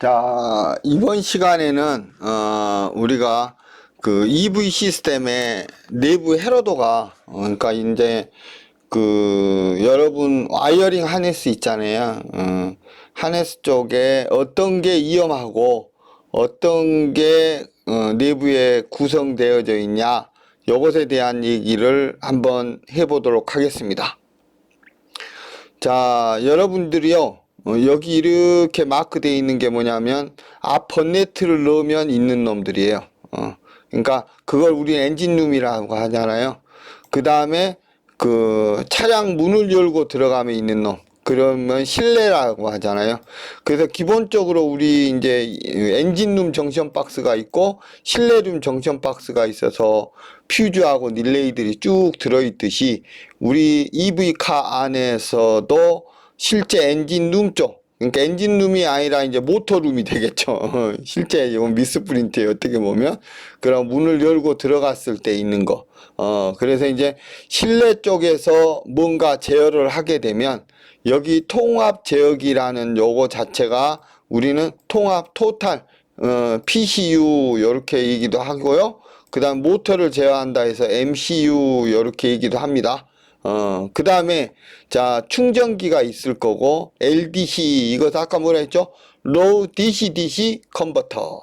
자, 이번 시간에는 우리가 그 EV 시스템의 내부 회로도가 그러니까 이제 그 여러분 와이어링 하네스 있잖아요. 하네스 쪽에 어떤 게 위험하고 어떤 게 내부에 구성되어져 있냐, 요것에 대한 얘기를 한번 해보도록 하겠습니다. 자, 여러분들이요, 여기 이렇게 마크되어 있는 게 뭐냐면 앞 번네트를 넣으면 있는 놈들이에요. 그러니까 그걸 우리 엔진룸이라고 하잖아요. 그 다음에 그 차량 문을 열고 들어가면 있는 놈, 그러면 실내라고 하잖아요. 그래서 기본적으로 우리 이제 엔진룸 정션 박스가 있고 실내룸 정션 박스가 있어서 퓨즈하고 릴레이들이 쭉 들어있듯이 우리 EV카 안에서도 실제 엔진룸 쪽, 그러니까 엔진룸이 아니라 이제 모터룸이 되겠죠. 실제 이건 미스프린트에 어떻게 보면 그런 문을 열고 들어갔을 때 있는 거. 그래서 이제 실내 쪽에서 뭔가 제어를 하게 되면 여기 통합 제어기라는 요거 자체가 우리는 통합 토탈 PCU 요렇게 얘기도 하고요. 그 다음 모터를 제어한다 해서 MCU 요렇게 얘기도 합니다. 그 다음에 자 충전기가 있을 거고 LDC 이거 아까 뭐라 했죠? Low DC-DC 컨버터.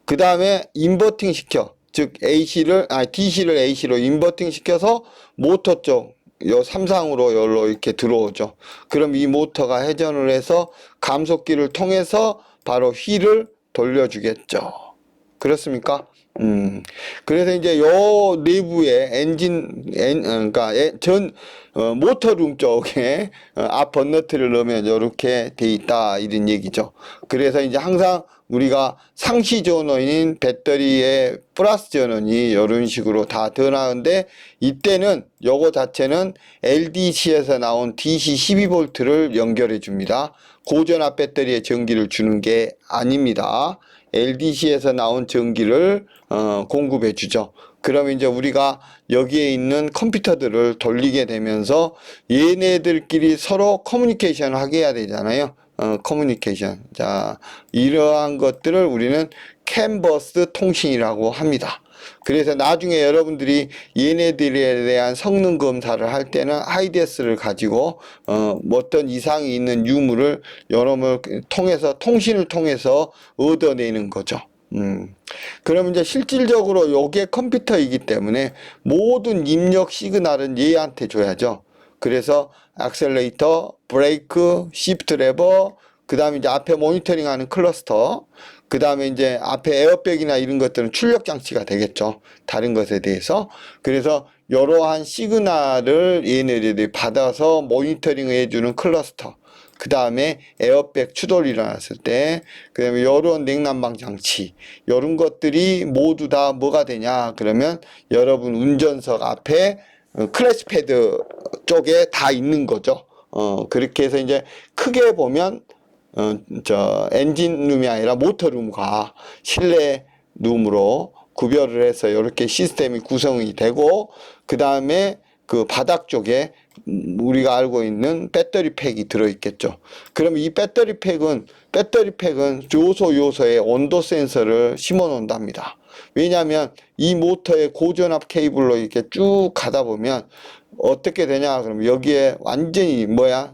그 다음에 인버팅 시켜, 즉 DC를 AC로 인버팅 시켜서 모터 쪽 요 삼상으로 열로 이렇게 들어오죠. 그럼 이 모터가 회전을 해서 감속기를 통해서 바로 휠을 돌려주겠죠. 그렇습니까? 그래서 이제 요 내부에 그러니까 모터룸 쪽에 앞 번너트를 넣으면 이렇게 돼 있다 이런 얘기죠. 그래서 이제 항상 우리가 상시 전원인 배터리의 플러스 전원이 이런 식으로 다 드러나는데 이때는 요거 자체는 LDC에서 나온 DC 12V를 연결해 줍니다. 고전압 배터리에 전기를 주는 게 아닙니다. LDC에서 나온 전기를 공급해 주죠. 그럼 이제 우리가 여기에 있는 컴퓨터들을 돌리게 되면서 얘네들끼리 서로 커뮤니케이션을 하게 해야 되잖아요. 커뮤니케이션. 자, 이러한 것들을 우리는 캔버스 통신이라고 합니다. 그래서 나중에 여러분들이 얘네들에 대한 성능 검사를 할 때는 하이데스를 가지고 어떤 이상이 있는 유무를 여러분을 통해서 통신을 통해서 얻어내는 거죠. 그럼 이제 실질적으로 요게 컴퓨터이기 때문에 모든 입력 시그널은 얘한테 줘야죠. 그래서 액셀레이터, 브레이크, 시프트 레버, 그 다음에 이제 앞에 모니터링 하는 클러스터, 그 다음에 이제 앞에 에어백이나 이런 것들은 출력 장치가 되겠죠. 다른 것에 대해서. 그래서 이러한 시그널을 얘네들이 받아서 모니터링 해주는 클러스터. 그 다음에 에어백 추돌이 일어났을 때, 그 다음에 요런 냉난방 장치, 요런 것들이 모두 다 뭐가 되냐, 그러면 여러분 운전석 앞에 클래치 패드 쪽에 다 있는 거죠. 그렇게 해서 이제 크게 보면, 엔진룸이 아니라 모터룸과 실내 룸으로 구별을 해서 이렇게 시스템이 구성이 되고, 그 다음에 그 바닥 쪽에 우리가 알고 있는 배터리 팩이 들어있겠죠. 그럼 이 배터리 팩은 요소에 온도 센서를 심어 놓는답니다. 왜냐하면 이 모터의 고전압 케이블로 이렇게 쭉 가다 보면 어떻게 되냐 그러면 여기에 완전히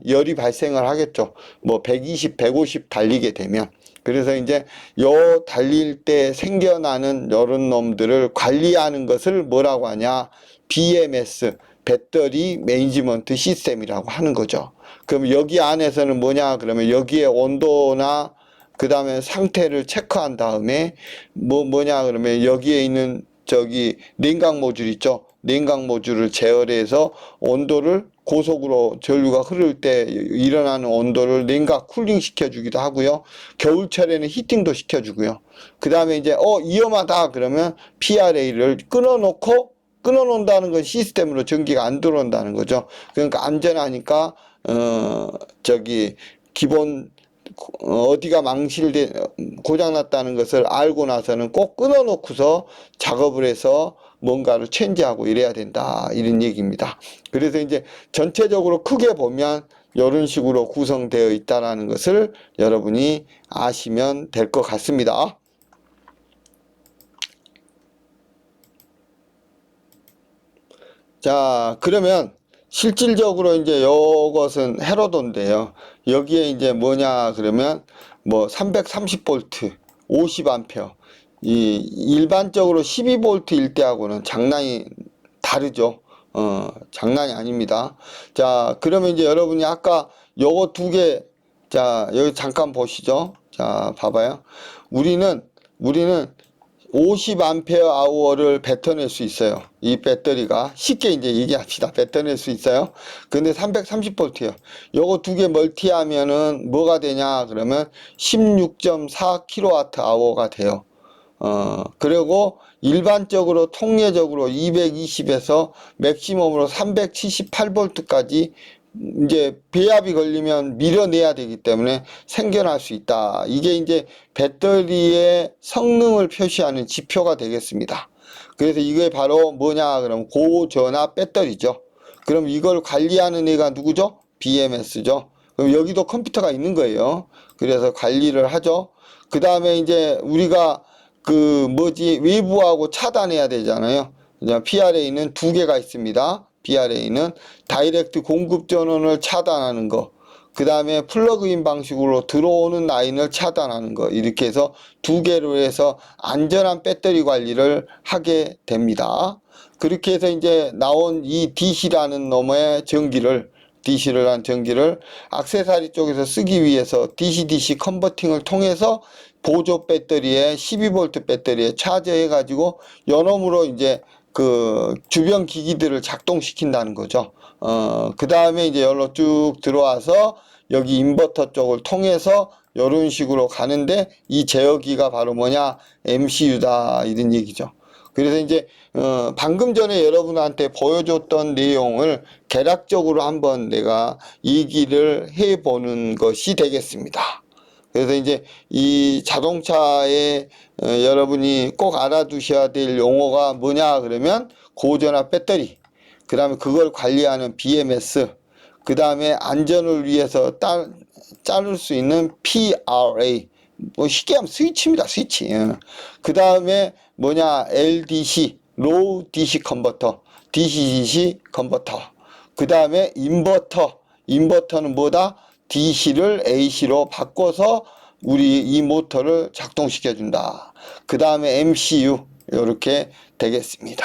열이 발생을 하겠죠. 뭐 120, 150 달리게 되면. 그래서 이제 요 달릴 때 생겨나는 요런 놈들을 관리하는 것을 뭐라고 하냐, BMS, 배터리 매니지먼트 시스템이라고 하는 거죠. 그럼 여기 안에서는 뭐냐 그러면 여기에 온도나 그 다음에 상태를 체크한 다음에 뭐냐 그러면 여기에 있는 저기 냉각 모듈 있죠. 냉각 모듈을 제어해서 온도를 고속으로 전류가 흐를 때 일어나는 온도를 냉각 쿨링 시켜주기도 하고요. 겨울철에는 히팅도 시켜주고요. 그 다음에 이제 위험하다 그러면 PRA를 끊어놓는다는 건 시스템으로 전기가 안 들어온다는 거죠. 그러니까 안전하니까 기본 어디가 고장났다는 것을 알고 나서는 꼭 끊어놓고서 작업을 해서 뭔가를 체인지하고 이래야 된다 이런 얘기입니다. 그래서 이제 전체적으로 크게 보면 이런 식으로 구성되어 있다라는 것을 여러분이 아시면 될 것 같습니다. 자, 그러면 실질적으로 이제 이것은 헤로도인데요. 여기에 이제 뭐냐 그러면 뭐 330V, 50A, 이 일반적으로 12V일 때하고는 장난이 다르죠. 장난이 아닙니다. 자, 그러면 이제 여러분이 아까 요거 두 개, 자, 여기 잠깐 보시죠. 자, 봐봐요. 우리는 50Ah 를 뱉어낼 수 있어요. 이 배터리가 쉽게 이제 얘기합시다. 뱉어낼 수 있어요. 근데 330V예요. 요거 두 개 멀티하면은 뭐가 되냐 그러면 16.4kWh가 돼요. 그리고 일반적으로 통례적으로 220에서 맥시멈으로 378V까지 이제 배압이 걸리면 밀어내야 되기 때문에 생겨날 수 있다. 이게 이제 배터리의 성능을 표시하는 지표가 되겠습니다. 그래서 이게 바로 뭐냐 그러면 고전압 배터리죠. 그럼 이걸 관리하는 애가 누구죠? BMS죠. 그럼 여기도 컴퓨터가 있는 거예요. 그래서 관리를 하죠. 그 다음에 이제 우리가 외부하고 차단해야 되잖아요. PRA는 두 개가 있습니다. PRA는 다이렉트 공급 전원을 차단하는 거, 그 다음에 플러그인 방식으로 들어오는 라인을 차단하는 거, 이렇게 해서 두 개로 해서 안전한 배터리 관리를 하게 됩니다. 그렇게 해서 이제 나온 이 DC라는 놈의 전기를 액세서리 쪽에서 쓰기 위해서 DC-DC 컨버팅을 통해서 보조 배터리에 12V 배터리에 차저해 가지고 요놈으로 이제 주변 기기들을 작동시킨다는 거죠. 그 다음에 이제 여기로 쭉 들어와서 여기 인버터 쪽을 통해서 이런 식으로 가는데 이 제어기가 바로 뭐냐? MCU다. 이런 얘기죠. 그래서 이제 방금 전에 여러분한테 보여줬던 내용을 개략적으로 한번 내가 얘기를 해보는 것이 되겠습니다. 그래서 이제 이 자동차에 여러분이 꼭 알아두셔야 될 용어가 뭐냐 그러면 고전압 배터리, 그 다음에 그걸 관리하는 BMS, 그 다음에 안전을 위해서 자를 수 있는 PRA, 뭐 쉽게 하면 스위치입니다. 스위치. 그 다음에 뭐냐 LDC, 로우 DC 컨버터, DC-DC 컨버터, 그 다음에 인버터는 뭐다? DC를 AC로 바꿔서 우리 이 모터를 작동시켜 준다. 그 다음에 MCU 이렇게 되겠습니다.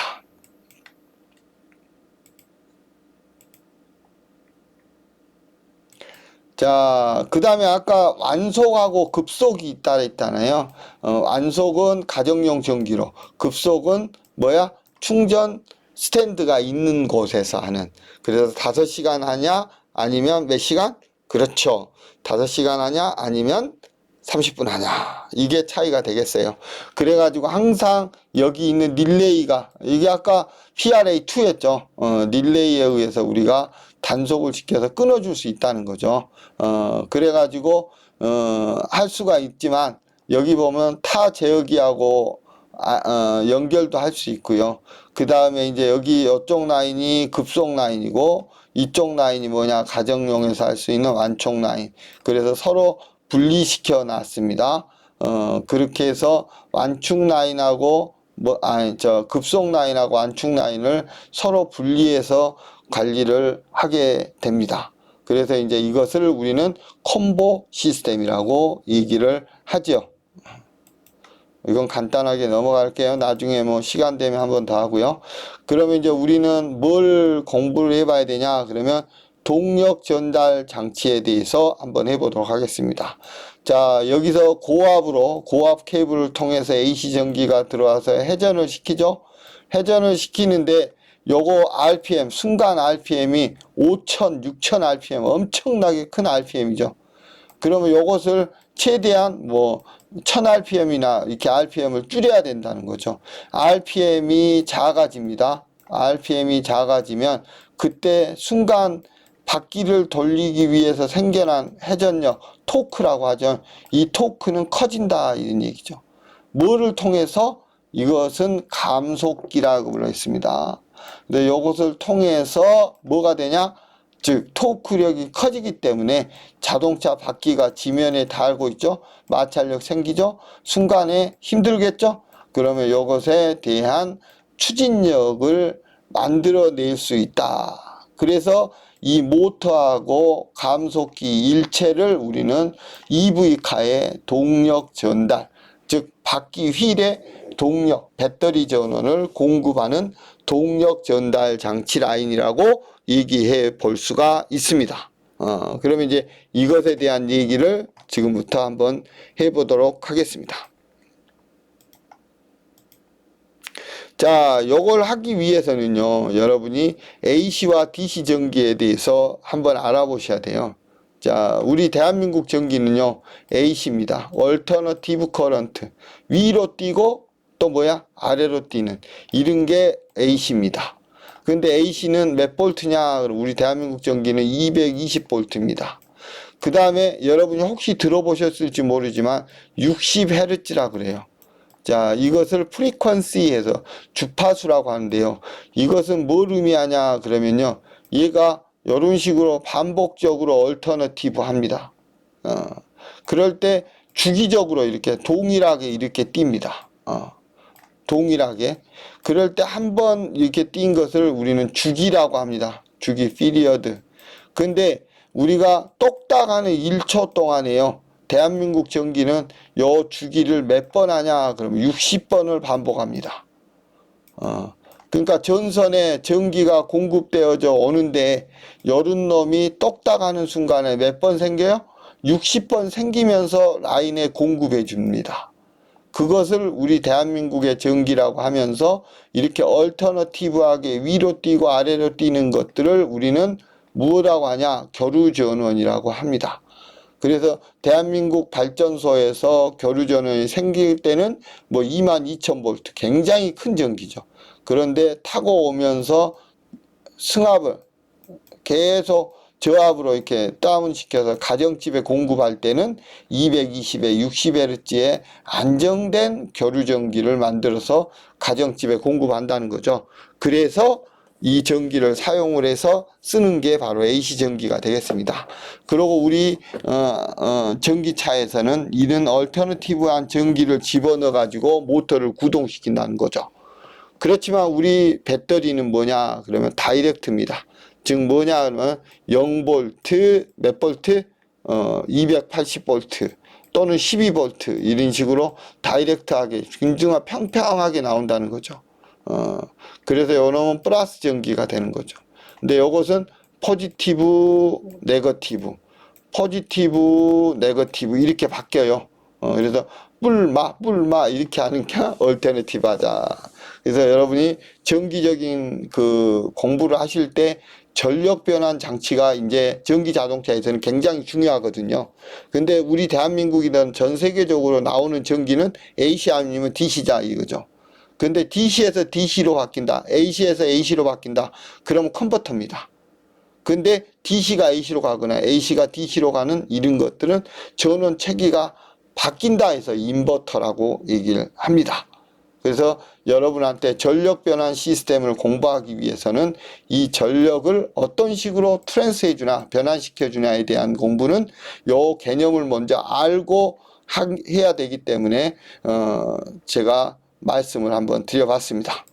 자, 그 다음에 아까 완속하고 급속이 있다 했잖아요. 완속은 가정용 전기로, 급속은 뭐야? 충전 스탠드가 있는 곳에서 하는. 그래서 5시간 하냐? 아니면 몇 시간? 그렇죠. 5시간 하냐? 아니면 30분 하냐? 이게 차이가 되겠어요. 그래가지고 항상 여기 있는 릴레이가, 이게 아까 PRA2였죠. 릴레이에 의해서 우리가 단속을 시켜서 끊어줄 수 있다는 거죠. 그래가지고, 할 수가 있지만, 여기 보면 타 제어기하고, 연결도 할 수 있고요. 그 다음에 이제 여기 이쪽 라인이 급속 라인이고, 이쪽 라인이 뭐냐, 가정용에서 할 수 있는 완총 라인. 그래서 서로 분리시켜 놨습니다. 그렇게 해서 완충 라인하고, 급속 라인하고 완충 라인을 서로 분리해서 관리를 하게 됩니다. 그래서 이제 이것을 우리는 콤보 시스템이라고 얘기를 하죠. 이건 간단하게 넘어갈게요. 나중에 뭐 시간 되면 한 번 더 하고요. 그러면 이제 우리는 뭘 공부를 해봐야 되냐? 그러면 동력 전달 장치에 대해서 한번 해보도록 하겠습니다. 자, 여기서 고압 케이블을 통해서 AC 전기가 들어와서 회전을 시키죠. 회전을 시키는데 요거 RPM, 순간 RPM이 5,000, 6,000 RPM, 엄청나게 큰 RPM이죠. 그러면 요것을 최대한 뭐 1000rpm이나 이렇게 rpm을 줄여야 된다는 거죠. rpm이 작아집니다. rpm이 작아지면 그때 순간 바퀴를 돌리기 위해서 생겨난 회전력, 토크라고 하죠. 이 토크는 커진다 이런 얘기죠. 뭐를 통해서? 이것은 감속기라고 불러 있습니다. 근데 이것을 통해서 뭐가 되냐? 즉 토크력이 커지기 때문에 자동차 바퀴가 지면에 닿고 있죠. 마찰력 생기죠. 순간에 힘들겠죠. 그러면 이것에 대한 추진력을 만들어낼 수 있다. 그래서 이 모터하고 감속기 일체를 우리는 EV카의 동력 전달, 즉 바퀴 휠의 동력, 배터리 전원을 공급하는 동력 전달 장치 라인이라고 얘기해 볼 수가 있습니다. 그러면 이제 이것에 대한 얘기를 지금부터 한번 해보도록 하겠습니다. 자, 요걸 하기 위해서는요, 여러분이 AC와 DC 전기에 대해서 한번 알아보셔야 돼요. 자, 우리 대한민국 전기는요, AC입니다. 얼터너티브 커런트. 위로 뛰고 또 뭐야? 아래로 뛰는 이런 게 AC입니다. 근데 AC는 몇 볼트냐? 우리 대한민국 전기는 220볼트입니다. 그 다음에 여러분이 혹시 들어보셨을지 모르지만 60Hz라 그래요. 자, 이것을 프리퀀시에서 주파수라고 하는데요. 이것은 뭘 의미하냐 그러면요. 얘가 이런 식으로 반복적으로 얼터너티브 합니다. 그럴 때 주기적으로 이렇게 동일하게 이렇게 뜁니다. 동일하게. 그럴 때 한 번 이렇게 뛴 것을 우리는 주기라고 합니다. 주기, 피리어드. 근데 우리가 똑딱 하는 1초 동안에요. 대한민국 전기는 요 주기를 몇 번 하냐? 그러면 60번을 반복합니다. 그러니까 전선에 전기가 공급되어져 오는데 여른 놈이 똑딱 하는 순간에 몇 번 생겨요? 60번 생기면서 라인에 공급해 줍니다. 그것을 우리 대한민국의 전기라고 하면서 이렇게 얼터너티브하게 위로 뛰고 아래로 뛰는 것들을 우리는 무엇이라고 하냐? 교류전원이라고 합니다. 그래서 대한민국 발전소에서 교류전원이 생길 때는 뭐 22,000V 굉장히 큰 전기죠. 그런데 타고 오면서 승합을 계속 저압으로 이렇게 다운시켜서 가정집에 공급할 때는 220에 60Hz의 안정된 교류전기를 만들어서 가정집에 공급한다는 거죠. 그래서 이 전기를 사용을 해서 쓰는 게 바로 AC 전기가 되겠습니다. 그리고 우리 전기차에서는 이런 얼터너티브한 전기를 집어넣어 가지고 모터를 구동시킨다는 거죠. 그렇지만 우리 배터리는 뭐냐 그러면 다이렉트입니다. 즉 뭐냐 그러면 0V 몇 볼트 280V 또는 12V 이런 식으로 다이렉트하게 굉장히 평평하게 나온다는 거죠. 그래서 요놈은 플러스 전기가 되는 거죠. 근데 요것은 포지티브, 네거티브, 포지티브, 네거티브 이렇게 바뀌어요. 그래서 뿔마 이렇게 하는 게 얼터너티브 하자. 그래서 여러분이 정기적인 그 공부를 하실 때 전력 변환 장치가 이제 전기 자동차에서는 굉장히 중요하거든요. 근데 우리 대한민국이든 전 세계적으로 나오는 전기는 AC 아니면 DC자 이거죠. 근데 DC에서 DC로 바뀐다. AC에서 AC로 바뀐다. 그러면 컨버터입니다. 근데 DC가 AC로 가거나 AC가 DC로 가는 이런 것들은 전원 체계가 바뀐다 해서 인버터라고 얘기를 합니다. 그래서 여러분한테 전력 변환 시스템을 공부하기 위해서는 이 전력을 어떤 식으로 트랜스해 주나 변환시켜 주냐에 대한 공부는 요 개념을 먼저 알고 해야 되기 때문에 제가 말씀을 한번 드려봤습니다.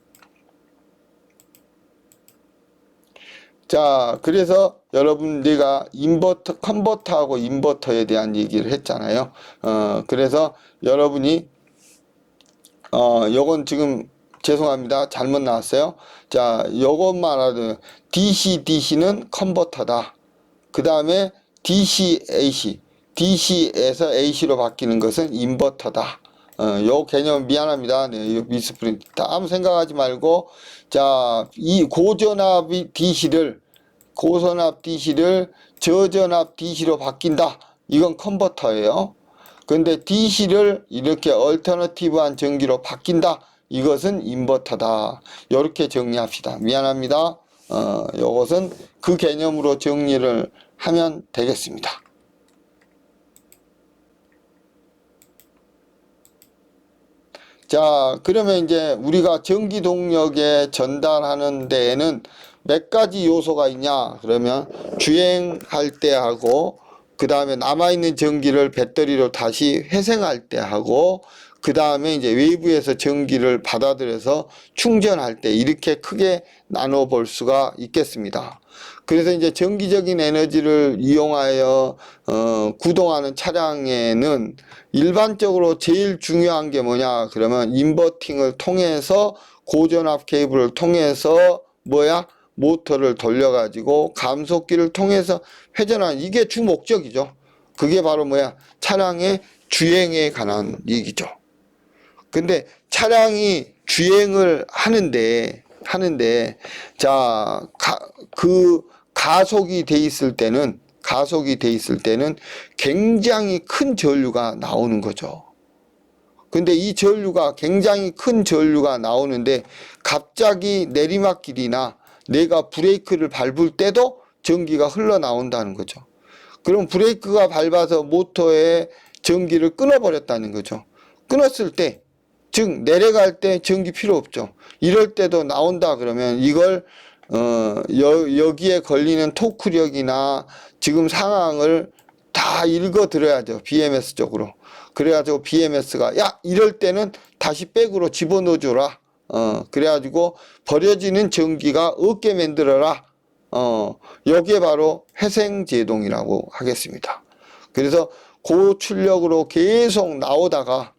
자, 그래서 여러분 내가 인버터, 컨버터하고 인버터에 대한 얘기를 했잖아요. 그래서 여러분이 요건 지금 죄송합니다. 잘못 나왔어요. 자, 요것만 알아도 DC는 컨버터다. 그 다음에 DC, AC. DC에서 AC로 바뀌는 것은 인버터다. 요 개념 미안합니다. 네, 미스프린트. 아무 생각하지 말고, 자, 이 고전압 DC를 저전압 DC로 바뀐다. 이건 컨버터예요. 근데 DC를 이렇게 얼터너티브한 전기로 바뀐다. 이것은 인버터다. 이렇게 정리합시다. 미안합니다. 요것은 그 개념으로 정리를 하면 되겠습니다. 자, 그러면 이제 우리가 전기 동력에 전달하는 데에는 몇 가지 요소가 있냐 그러면 주행할 때 하고, 그 다음에 남아있는 전기를 배터리로 다시 회생할 때 하고, 그 다음에 이제 외부에서 전기를 받아들여서 충전할 때, 이렇게 크게 나눠 볼 수가 있겠습니다. 그래서 이제 전기적인 에너지를 이용하여 구동하는 차량에는 일반적으로 제일 중요한 게 뭐냐 그러면 인버팅을 통해서 고전압 케이블을 통해서 모터를 돌려가지고 감속기를 통해서 회전하는, 이게 주 목적이죠. 그게 바로 차량의 주행에 관한 얘기죠. 근데 차량이 주행을 하는데 자, 가속이 돼 있을 때는 굉장히 큰 전류가 나오는 거죠. 근데 이 전류가 굉장히 큰 전류가 나오는데 갑자기 내리막길이나 내가 브레이크를 밟을 때도 전기가 흘러나온다는 거죠. 그럼 브레이크가 밟아서 모터에 전기를 끊어버렸다는 거죠. 끊었을 때, 즉 내려갈 때 전기 필요 없죠. 이럴 때도 나온다 그러면 이걸 여기에 걸리는 토크력이나 지금 상황을 다 읽어 들어야죠. BMS 쪽으로. 그래가지고 BMS가 야 이럴 때는 다시 백으로 집어넣어 줘라. 그래가지고 버려지는 전기가 없게 만들어라. 여기에 바로 회생제동이라고 하겠습니다. 그래서 고출력으로 계속 나오다가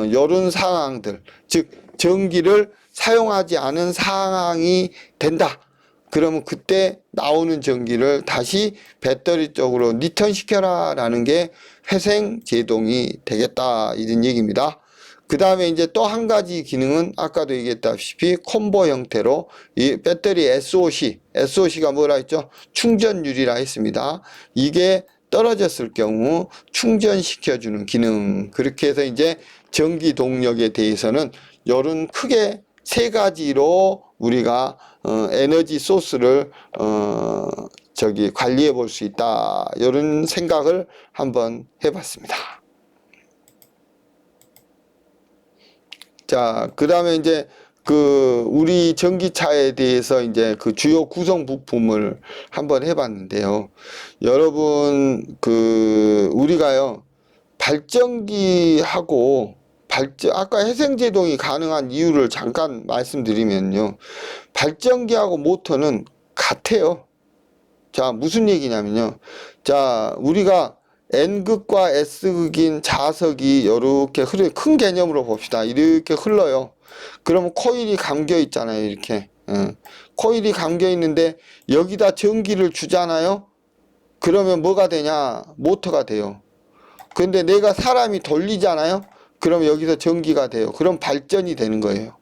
이런 상황들, 즉 전기를 사용하지 않은 상황이 된다. 그러면 그때 나오는 전기를 다시 배터리 쪽으로 리턴시켜라 라는 게 회생제동이 되겠다, 이런 얘기입니다. 그 다음에 이제 또 한 가지 기능은 아까도 얘기했다시피 콤보 형태로 이 배터리 SOC가 뭐라 했죠? 충전율이라 했습니다. 이게 떨어졌을 경우 충전시켜주는 기능. 그렇게 해서 이제 전기 동력에 대해서는 요런 크게 세 가지로 우리가 에너지 소스를 관리해 볼 수 있다, 이런 생각을 한번 해봤습니다. 자, 그 다음에 이제 우리 전기차에 대해서 이제 그 주요 구성 부품을 한번 해봤는데요. 여러분, 우리가요, 발전기하고 아까 회생제동이 가능한 이유를 잠깐 말씀드리면요. 발전기하고 모터는 같아요. 자, 무슨 얘기냐면요. 자, 우리가 N극과 S극인 자석이 이렇게 큰 개념으로 봅시다. 이렇게 흘러요. 그러면 코일이 감겨 있잖아요. 이렇게. 코일이 감겨 있는데 여기다 전기를 주잖아요. 그러면 뭐가 되냐? 모터가 돼요. 근데 내가 사람이 돌리잖아요. 그럼 여기서 전기가 돼요. 그럼 발전이 되는 거예요.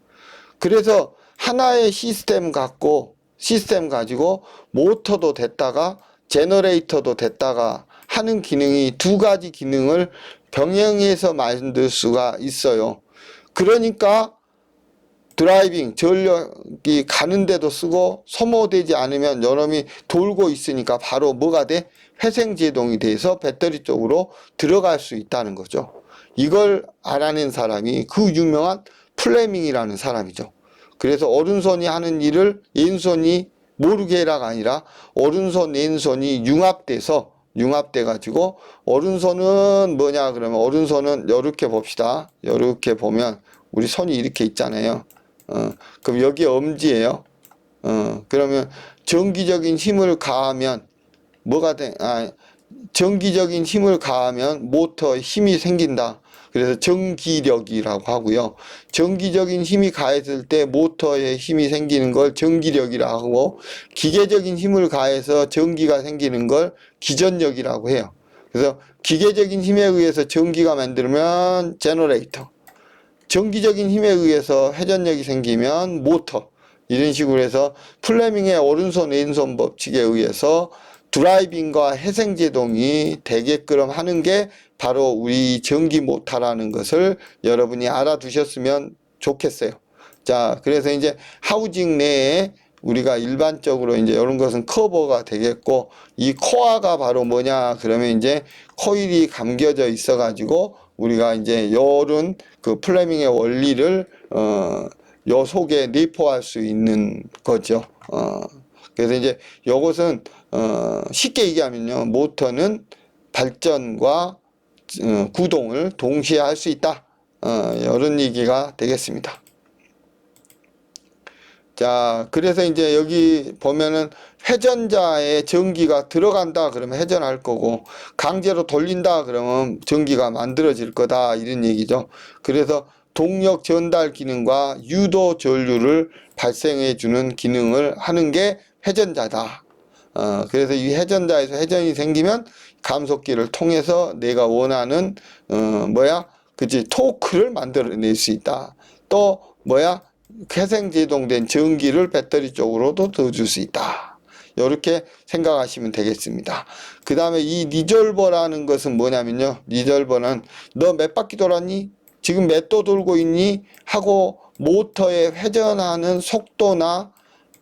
그래서 하나의 시스템 가지고 모터도 됐다가 제너레이터도 됐다가 하는 기능이 두 가지 기능을 병행해서 만들 수가 있어요. 그러니까 드라이빙, 전력이 가는데도 쓰고 소모되지 않으면 여러분이 돌고 있으니까 바로 뭐가 돼? 회생제동이 돼서 배터리 쪽으로 들어갈 수 있다는 거죠. 이걸 알아낸 사람이 그 유명한 플레밍이라는 사람이죠. 그래서 오른손이 하는 일을 왼손이 모르게 해라가 아니라 오른손 왼손이 융합돼 가지고 오른손은 뭐냐 그러면 오른손은 이렇게 봅시다. 이렇게 보면 우리 손이 이렇게 있잖아요. 그럼 여기 엄지예요. 그러면 전기적인 힘을 가하면 뭐가 돼? 전기적인 힘을 가하면 모터에 힘이 생긴다. 그래서 전기력이라고 하고요. 전기적인 힘이 가했을 때 모터에 힘이 생기는 걸 전기력이라고 하고, 기계적인 힘을 가해서 전기가 생기는 걸 기전력이라고 해요. 그래서 기계적인 힘에 의해서 전기가 만들면 제너레이터, 전기적인 힘에 의해서 회전력이 생기면 모터, 이런 식으로 해서 플레밍의 오른손 왼손 법칙에 의해서 드라이빙과 회생제동이 되게끔 하는 게 바로 우리 전기 모터라는 것을 여러분이 알아두셨으면 좋겠어요. 자, 그래서 이제 하우징 내에 우리가 일반적으로 이제 이런 것은 커버가 되겠고, 이 코어가 바로 뭐냐 그러면 이제 코일이 감겨져 있어 가지고 우리가 이제 요런 플레밍의 원리를 요 속에 내포할 수 있는 거죠. 그래서 이제 요것은 쉽게 얘기하면요, 모터는 발전과 구동을 동시에 할 수 있다, 이런 얘기가 되겠습니다. 자, 그래서 이제 여기 보면은 회전자에 전기가 들어간다 그러면 회전할 거고, 강제로 돌린다 그러면 전기가 만들어질 거다, 이런 얘기죠. 그래서 동력 전달 기능과 유도 전류를 발생해 주는 기능을 하는 게 회전자다. 그래서 이 회전자에서 회전이 생기면 감속기를 통해서 내가 원하는 그치, 토크를 만들어낼 수 있다. 또 회생제동된 전기를 배터리 쪽으로도 넣어줄 수 있다. 이렇게 생각하시면 되겠습니다. 그 다음에 이 리졸버라는 것은 뭐냐면요, 리졸버는 너 몇 바퀴 돌았니? 지금 몇 도 돌고 있니? 하고 모터의 회전하는 속도나,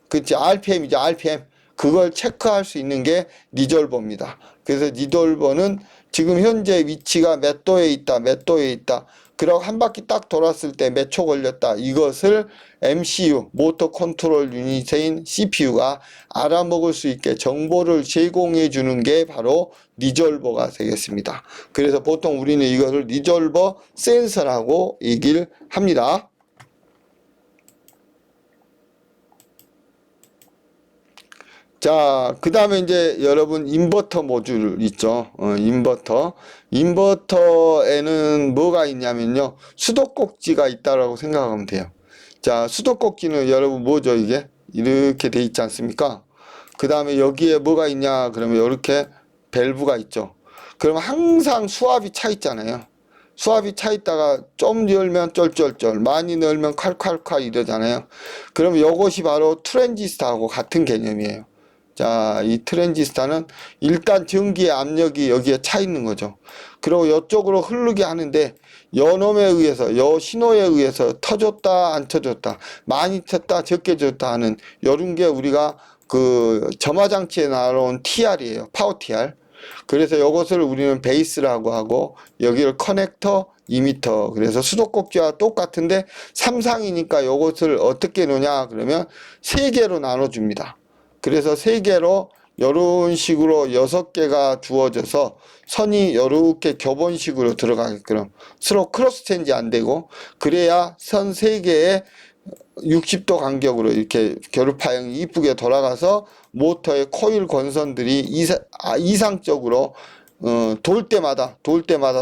그치, RPM이죠, RPM. 그걸 체크할 수 있는 게 리졸버입니다. 그래서 리졸버는 지금 현재 위치가 몇 도에 있다, 몇 도에 있다, 그러고 한 바퀴 딱 돌았을 때 몇 초 걸렸다, 이것을 MCU, 모터 컨트롤 유닛인 CPU가 알아먹을 수 있게 정보를 제공해 주는 게 바로 리졸버가 되겠습니다. 그래서 보통 우리는 이것을 리졸버 센서라고 얘기를 합니다. 자, 그 다음에 이제 여러분 인버터 모듈 있죠. 인버터에는 뭐가 있냐면요, 수도꼭지가 있다라고 생각하면 돼요. 자, 수도꼭지는 여러분 뭐죠, 이게? 이렇게 돼 있지 않습니까? 그 다음에 여기에 뭐가 있냐 그러면 이렇게 밸브가 있죠. 그러면 항상 수압이 차 있잖아요. 수압이 차 있다가 좀 열면 쩔쩔쩔, 많이 넣으면 콸콸콸 이러잖아요. 그러면 이것이 바로 트랜지스터하고 같은 개념이에요. 자, 이 트랜지스터는 일단 전기의 압력이 여기에 차 있는 거죠. 그리고 이쪽으로 흐르게 하는데 요놈에 의해서, 요 신호에 의해서 터졌다 안 터졌다, 많이 쳤다 적게 쳤다 하는 요런 게 우리가 그 점화장치에 나온 TR이에요. 파워 TR. 그래서 이것을 우리는 베이스라고 하고, 여기를 커넥터, 이미터. 그래서 수도꼭지와 똑같은데 삼상이니까 이것을 어떻게 놓냐 그러면 세 개로 나눠줍니다. 그래서 세 개로 이런 식으로 6개가 주어져서 선이 이렇게 교본식으로 들어가게끔, 서로 크로스 체인지 안 되고, 그래야 선 3개에 60도 간격으로 이렇게 결합파형이 이쁘게 돌아가서 모터의 코일 권선들이 이상적으로 돌 때마다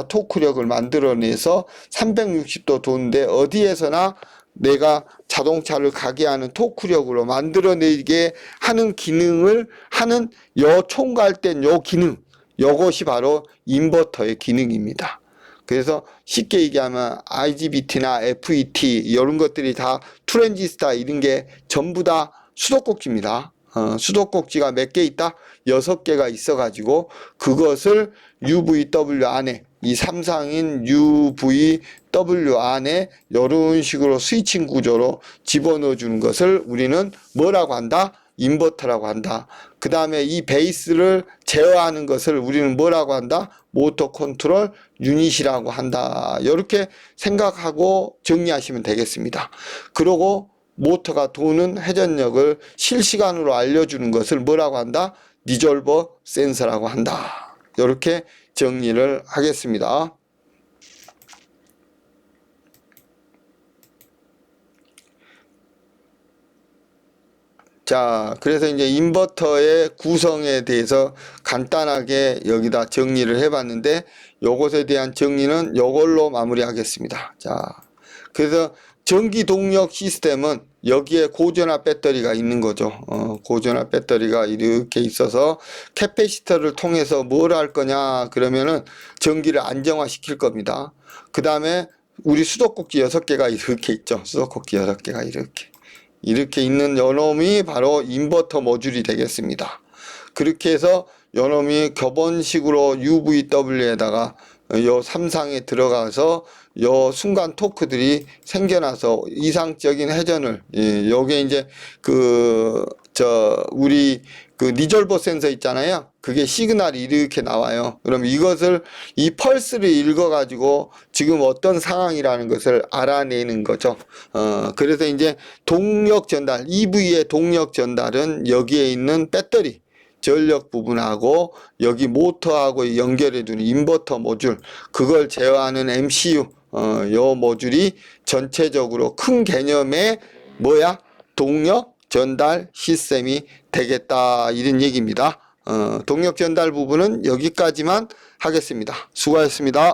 토크력을 만들어내서 360도 도는데, 어디에서나 내가 자동차를 가게 하는 토크력으로 만들어내게 하는 기능을 하는 요 총괄된 요 기능, 요것이 바로 인버터의 기능입니다. 그래서 쉽게 얘기하면 IGBT나 FET 이런 것들이 다 트랜지스터, 이런 게 전부 다 수도꼭지입니다. 수도꼭지가 몇 개 있다? 6개가 있어가지고 그것을 UVW 안에, 이 삼상인 UVW 안에 이런 식으로 스위칭 구조로 집어넣어 주는 것을 우리는 뭐라고 한다? 인버터라고 한다. 그 다음에 이 베이스를 제어하는 것을 우리는 뭐라고 한다? 모터 컨트롤 유닛이라고 한다. 이렇게 생각하고 정리하시면 되겠습니다. 그리고 모터가 도는 회전력을 실시간으로 알려주는 것을 뭐라고 한다? 리졸버 센서라고 한다. 이렇게 정리를 하겠습니다. 자, 그래서 이제 인버터의 구성에 대해서 간단하게 여기다 정리를 해봤는데, 요것에 대한 정리는 요걸로 마무리하겠습니다. 자, 그래서 전기 동력 시스템은 여기에 고전압 배터리가 있는 거죠. 고전압 배터리가 이렇게 있어서 캐패시터를 통해서 뭘 할 거냐 그러면은 전기를 안정화시킬 겁니다. 그 다음에 우리 수도꼭지 6개가 이렇게 있죠. 수도꼭지 6개가 이렇게 있는 요놈이 바로 인버터 모듈이 되겠습니다. 그렇게 해서 요놈이 교본식으로 UVW에다가 요 삼상에 들어가서 요 순간 토크들이 생겨나서 이상적인 회전을, 예, 요게 이제 우리 리졸버 센서 있잖아요. 그게 시그널이 이렇게 나와요. 그럼 이것을, 이 펄스를 읽어가지고 지금 어떤 상황이라는 것을 알아내는 거죠. 그래서 이제 동력 전달, EV의 동력 전달은 여기에 있는 배터리, 전력 부분하고 여기 모터하고 연결해 두는 인버터 모듈, 그걸 제어하는 MCU, 요 모듈이 전체적으로 큰 개념의 뭐야? 동력 전달 시스템이 되겠다, 이런 얘기입니다. 동력 전달 부분은 여기까지만 하겠습니다. 수고하셨습니다.